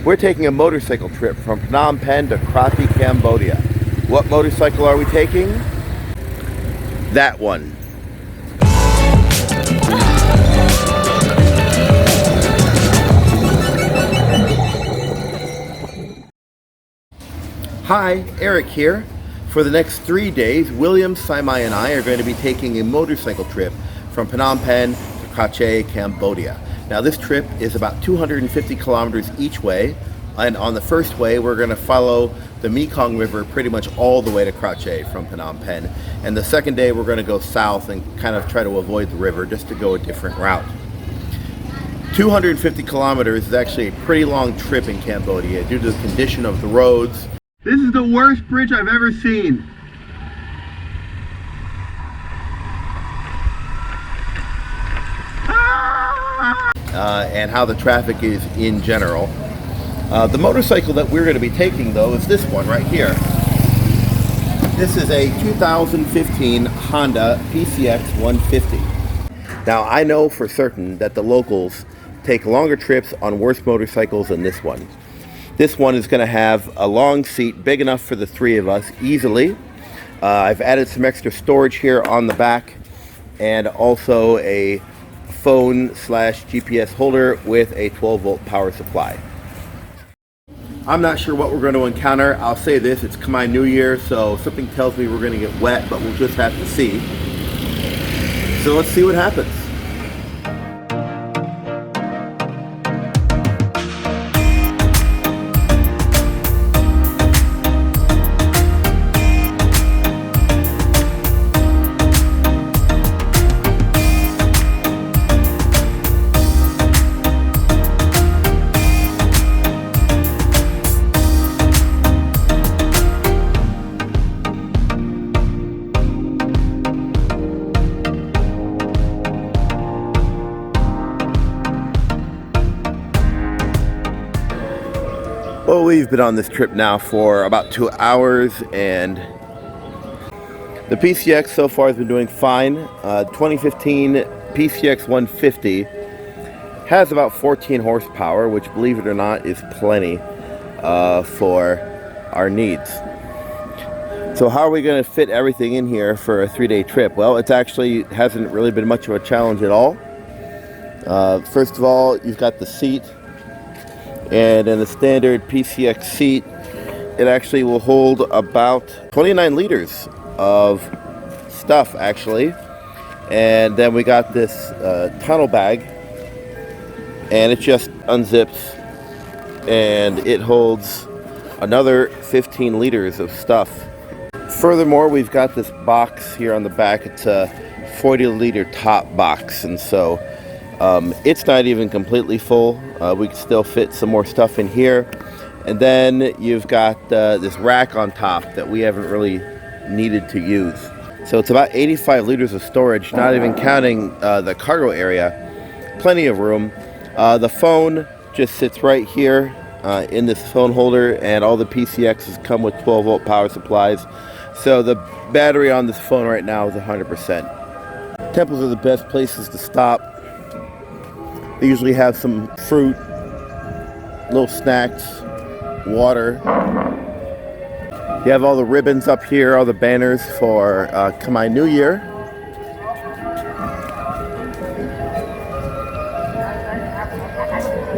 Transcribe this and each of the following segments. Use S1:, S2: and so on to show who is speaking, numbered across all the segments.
S1: We're taking a motorcycle trip from Phnom Penh to Kratie, Cambodia. What motorcycle are we taking? That one. Hi, Eric here. For the next 3 days, William, Simai, and I are going to be taking a motorcycle trip from Phnom Penh to Kratie, Cambodia. Now this trip is about 250 kilometers each way, and on the first way we're going to follow the Mekong River pretty much all the way to Kratie from Phnom Penh, and the second day we're going to go south and kind of try to avoid the river just to go a different route. 250 kilometers is actually a pretty long trip in Cambodia due to the condition of the roads. This is the worst bridge I've ever seen. And how the traffic is in general. The motorcycle that we're going to be taking though is this one right here. This is a 2015 Honda PCX 150. Now I know for certain that the locals take longer trips on worse motorcycles than this one. This one is going to have a long seat big enough for the three of us easily. I've added some extra storage here on the back and also a phone / GPS holder with a 12-volt power supply. I'm not sure what we're going to encounter. I'll say this, it's Khmer New Year, so something tells me we're going to get wet, but we'll just have to see. So let's see what happens. Well, we've been on this trip now for about 2 hours, and the PCX so far has been doing fine. 2015 PCX 150 has about 14 horsepower, which, believe it or not, is plenty for our needs. So how are we going to fit everything in here for a 3-day trip? Well, it actually hasn't really been much of a challenge at all. First of all, you've got the seat. And in the standard PCX seat, it actually will hold about 29 liters of stuff, actually. And then we got this tunnel bag, and it just unzips, and it holds another 15 liters of stuff. Furthermore, we've got this box here on the back. It's a 40-liter top box, and so it's not even completely full. We can still fit some more stuff in here. And then you've got this rack on top that we haven't really needed to use. So it's about 85 liters of storage, not even counting the cargo area. Plenty of room. The phone just sits right here in this phone holder, and all the PCXs come with 12-volt power supplies. So the battery on this phone right now is 100%. Temples are the best places to stop. They usually have some fruit, little snacks, water. You have all the ribbons up here, all the banners for Khmer New Year.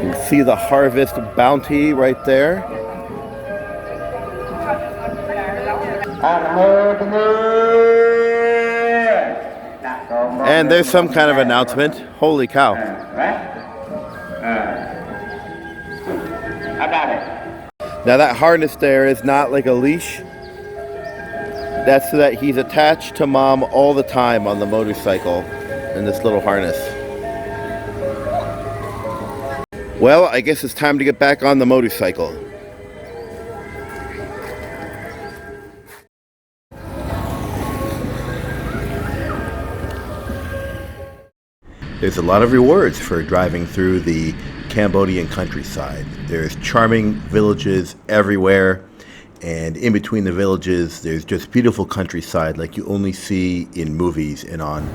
S1: You can see the harvest bounty right there. And there's some kind of announcement. Holy cow. Now that harness there is not like a leash. That's so that he's attached to mom all the time on the motorcycle in this little harness. Well, I guess it's time to get back on the motorcycle. There's a lot of rewards for driving through the Cambodian countryside. There's charming villages everywhere, and in between the villages there's just beautiful countryside like you only see in movies and on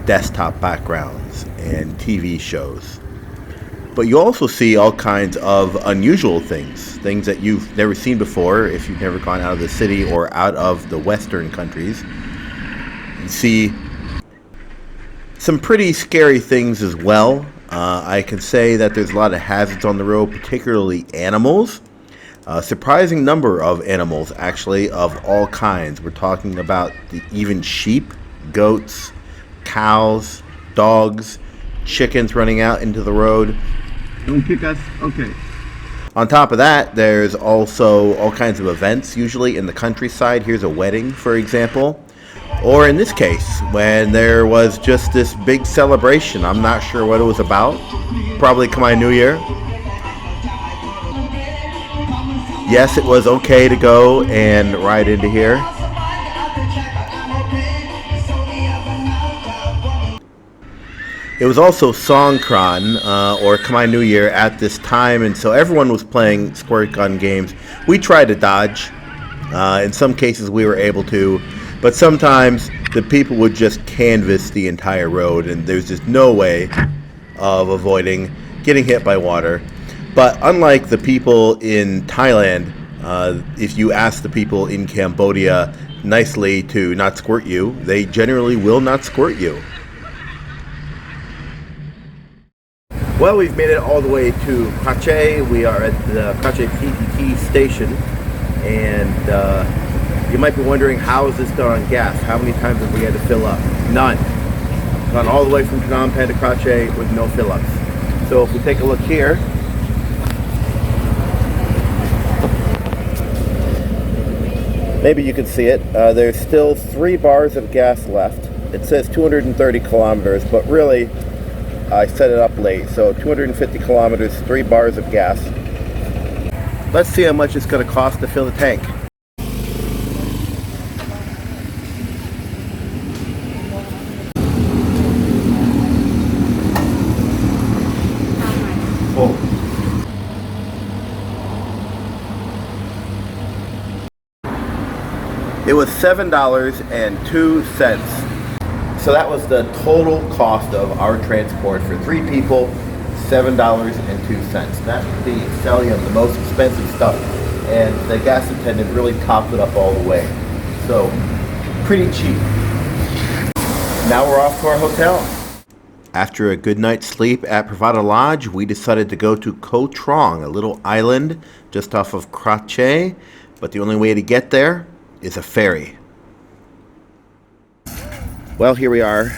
S1: desktop backgrounds and TV shows. But you also see all kinds of unusual things, things that you've never seen before if you've never gone out of the city or out of the Western countries. You see some pretty scary things as well. I can say that there's a lot of hazards on the road, particularly animals. A surprising number of animals, actually, of all kinds. We're talking about even sheep, goats, cows, dogs, chickens running out into the road.
S2: Don't kick us. Okay.
S1: On top of that, there's also all kinds of events, usually in the countryside. Here's a wedding, for example. Or in this case, when there was just this big celebration. I'm not sure what it was about. Probably Khmer New Year. Yes, it was okay to go and ride into here. It was also Songkran, or Khmer New Year at this time, and so everyone was playing squirt gun games. We tried to dodge. In some cases we were able to, but sometimes the people would just canvas the entire road, and there's just no way of avoiding getting hit by water. But unlike the people in Thailand, if you ask the people in Cambodia nicely to not squirt you, they generally will not squirt you. Well, we've made it all the way to Kratie. We are at the Kratie PTT station, and you might be wondering, how is this done on gas? How many times have we had to fill up? None. Gone all the way from Phnom Penh to Kratie with no fill-ups. So if we take a look here, maybe you can see it. There's still 3 bars of gas left. It says 230 kilometers, but really, I set it up late, so 250 kilometers, 3 bars of gas. Let's see how much it's going to cost to fill the tank. Oh. It was $7.02. So that was the total cost of our transport for 3 people, $7.02. That's the Stellium, the most expensive stuff, and the gas attendant really topped it up all the way. So, pretty cheap. Now we're off to our hotel. After a good night's sleep at Pravada Lodge, we decided to go to Koh Trong, a little island just off of Kratie, but the only way to get there is a ferry. Well, here we are.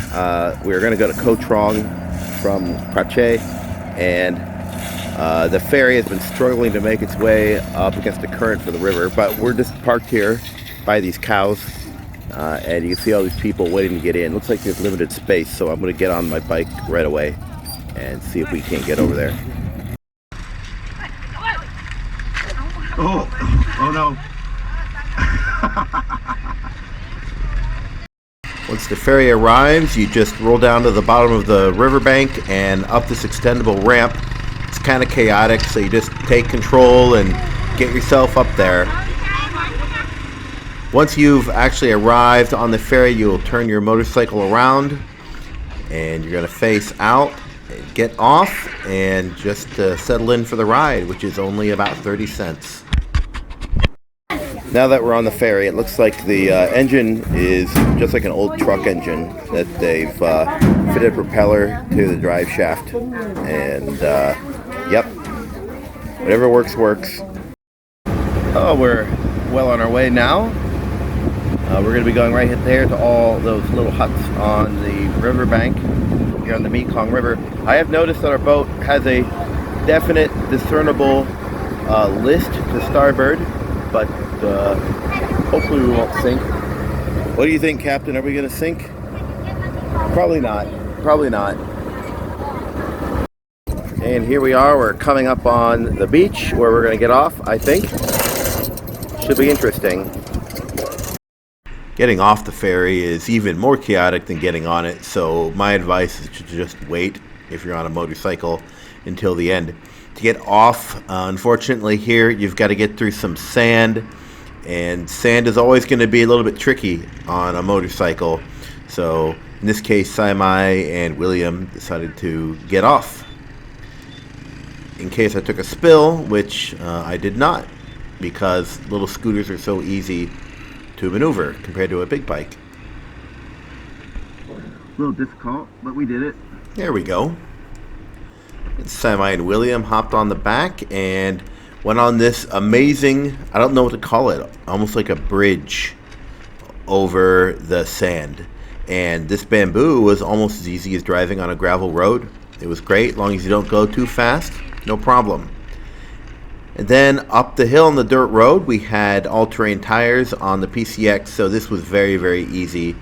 S1: We're going to go to Koh Trong from Kratie, and the ferry has been struggling to make its way up against the current for the river, but we're just parked here by these cows, and you can see all these people waiting to get in. Looks like there's limited space, so I'm going to get on my bike right away and see if we can't get over there.
S2: Oh no.
S1: Once the ferry arrives, you just roll down to the bottom of the riverbank and up this extendable ramp. It's kind of chaotic, so you just take control and get yourself up there. Once you've actually arrived on the ferry, you'll turn your motorcycle around and you're going to face out, and get off, and just settle in for the ride, which is only about 30 cents. Now that we're on the ferry, it looks like the engine is just like an old truck engine, that they've fitted a propeller to the drive shaft, and yep, whatever works, works. Oh, we're well on our way now. We're going to be going right there to all those little huts on the riverbank here on the Mekong River. I have noticed that our boat has a definite, discernible list to starboard, but hopefully we won't sink. What do you think, Captain? Are we going to sink? Probably not. Probably not. And here we are. We're coming up on the beach where we're going to get off, I think. Should be interesting. Getting off the ferry is even more chaotic than getting on it, so my advice is to just wait, if you're on a motorcycle, until the end. To get off, unfortunately here, you've got to get through some sand, and sand is always going to be a little bit tricky on a motorcycle. So in this case, Simai and William decided to get off. in case I took a spill, which I did not, because little scooters are so easy to maneuver compared to a big bike.
S2: A little difficult, but we did it.
S1: There we go. And Semi and William hopped on the back and went on this amazing, I don't know what to call it, almost like a bridge over the sand. And this bamboo was almost as easy as driving on a gravel road. It was great, as long as you don't go too fast, no problem. And then up the hill on the dirt road, we had all-terrain tires on the PCX, so this was very, very easy.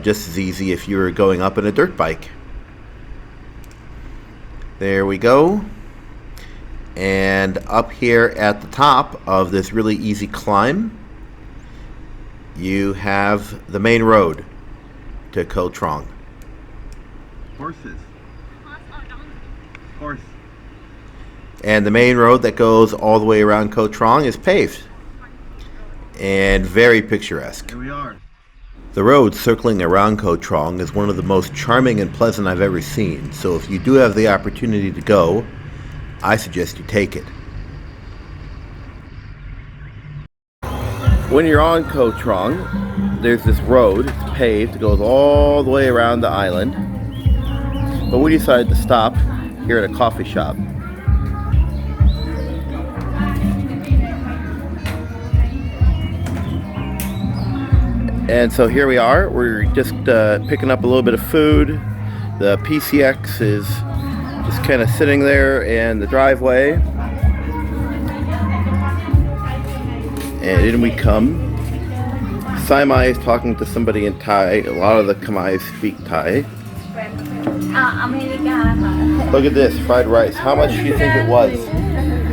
S1: Just as easy if you were going up in a dirt bike. There we go. And up here at the top of this really easy climb, you have the main road to Koh Trong.
S2: Horses. Horse.
S1: And the main road that goes all the way around Koh Trong is paved and very picturesque.
S2: Here we are.
S1: The road circling around Koh Trong is one of the most charming and pleasant I've ever seen, so if you do have the opportunity to go, I suggest you take it. When you're on Koh Trong, there's this road, it's paved, it goes all the way around the island, but we decided to stop here at a coffee shop. And so here we are, we're just picking up a little bit of food. The PCX is just kind of sitting there in the driveway. And in we come. Saimai is talking to somebody in Thai. A lot of the Khmais speak Thai. Look at this, fried rice. How much do you think it was?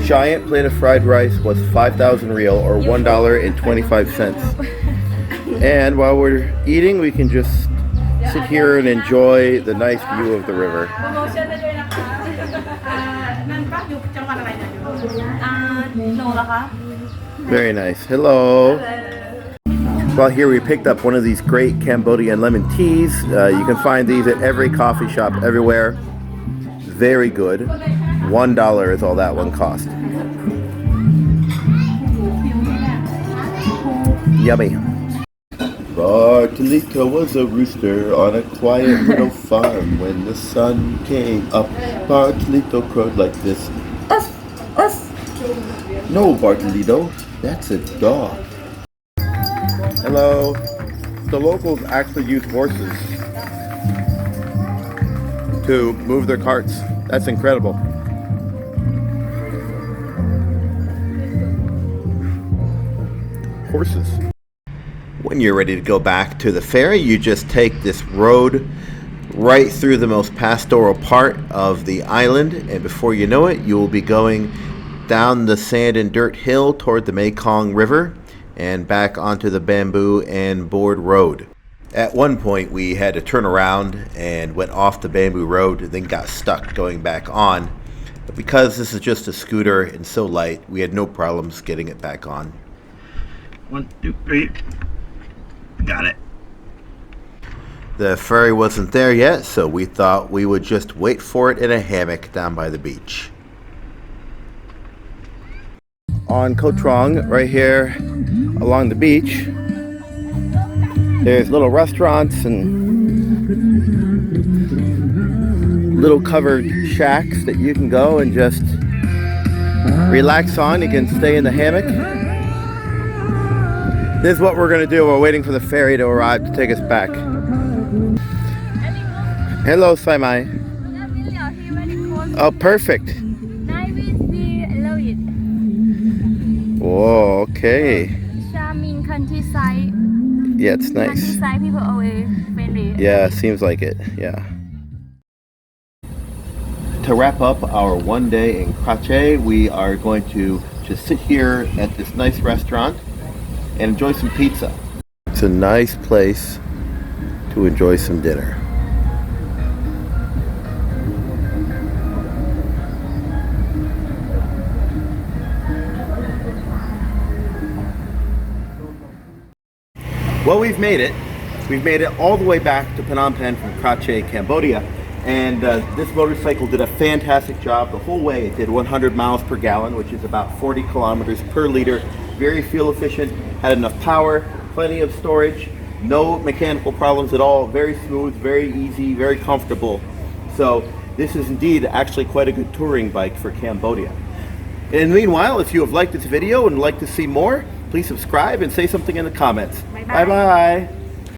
S1: Giant plate of fried rice was 5,000 real or $1.25. And while we're eating, we can just sit here and enjoy the nice view of the river. Very nice. Hello. Well, here we picked up one of these great Cambodian lemon teas. You can find these at every coffee shop everywhere. Very good. $1 is all that one cost. Yummy. Bartolito was a rooster on a quiet little farm. When the sun came up, Bartolito crowed like this. Uff, uff. No, Bartolito, that's a dog. Hello. The locals actually use horses to move their carts. That's incredible. Horses. When you're ready to go back to the ferry, you just take this road right through the most pastoral part of the island, and before you know it, you will be going down the sand and dirt hill toward the Mekong River and back onto the bamboo and board road. At one point, we had to turn around and went off the bamboo road and then got stuck going back on. But because this is just a scooter and so light, we had no problems getting it back on.
S2: 1, 2, 3. Got it.
S1: The ferry wasn't there yet, so we thought we would just wait for it in a hammock down by the beach. On Koh Trong, right here along the beach, there's little restaurants and little covered shacks that you can go and just relax on. You can stay in the hammock. This is what we're going to do. We're waiting for the ferry to arrive to take us back. Hello, Saimai. Oh, perfect. Whoa, okay.
S3: Charming countryside.
S1: Yeah, it's nice.
S3: Countryside people always friendly.
S1: Yeah, seems like it. Yeah. To wrap up our one day in Kratie, we are going to just sit here at this nice restaurant and enjoy some pizza. It's a nice place to enjoy some dinner. Well, we've made it. We've made it all the way back to Phnom Penh from Kratie, Cambodia. And this motorcycle did a fantastic job the whole way. It did 100 miles per gallon, which is about 40 kilometers per liter. Very fuel efficient, had enough power, plenty of storage, no mechanical problems at all. Very smooth, very easy, very comfortable. So this is indeed actually quite a good touring bike for Cambodia. And meanwhile, if you have liked this video and would like to see more, please subscribe and say something in the comments.
S3: Bye-bye.
S1: Bye-bye.